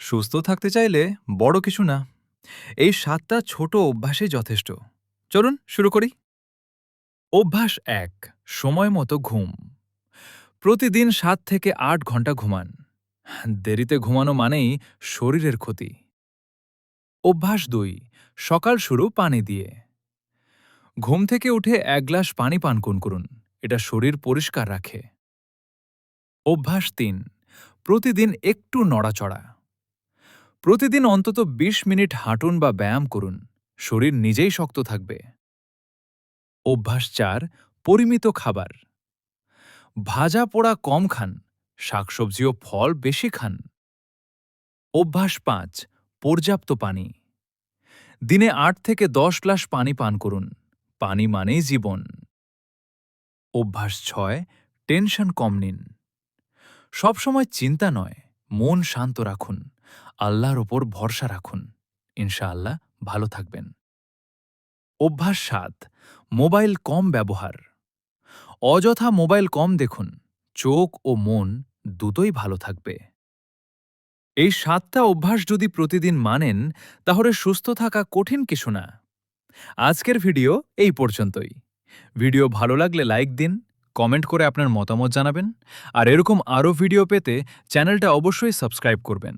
সুস্থ থাকতে চাইলে বড় কিছু না, এই ৭টা ছোট অভ্যাসই যথেষ্ট। চলুন শুরু করি। অভ্যাস ১, সময় মতো ঘুম। প্রতিদিন ৭ থেকে ৮ ঘন্টা ঘুমান। দেরিতে ঘুমানো মানেই শরীরের ক্ষতি। অভ্যাস ২, সকাল শুরু পানি দিয়ে। ঘুম থেকে উঠে ১ গ্লাস পানি পান করুন, এটা শরীর পরিষ্কার রাখে। অভ্যাস ৩, প্রতিদিন একটু নড়াচড়া। প্রতিদিন অন্তত ২০ মিনিট হাঁটুন বা ব্যায়াম করুন, শরীর নিজেই শক্ত থাকবে। অভ্যাস ৪, পরিমিত খাবার। ভাজা পোড়া কম খান, শাকসবজি ও ফল বেশি খান। অভ্যাস ৫, পর্যাপ্ত পানি। দিনে ৮ থেকে ১০ গ্লাস পানি পান করুন, পানি মানেই জীবন। অভ্যাস ৬, টেনশন কম নিন। সবসময় চিন্তা নয়, মন শান্ত রাখুন, আল্লাহর ওপর ভরসা রাখুন, ইনশাআল্লাহ ভালো থাকবেন। অভ্যাস ৭, মোবাইল কম ব্যবহার। অযথা মোবাইল কম দেখুন, চোখ ও মন দুটোই ভালো থাকবে। এই ৭টা অভ্যাস যদি প্রতিদিন মানেন, তাহলে সুস্থ থাকা কঠিন কিছু না। আজকের ভিডিও এই পর্যন্তই। ভিডিও ভালো লাগলে লাইক দিন, কমেন্ট করে আপনার মতামত জানাবেন, আর এরকম আরও ভিডিও পেতে চ্যানেলটা অবশ্যই সাবস্ক্রাইব করবেন।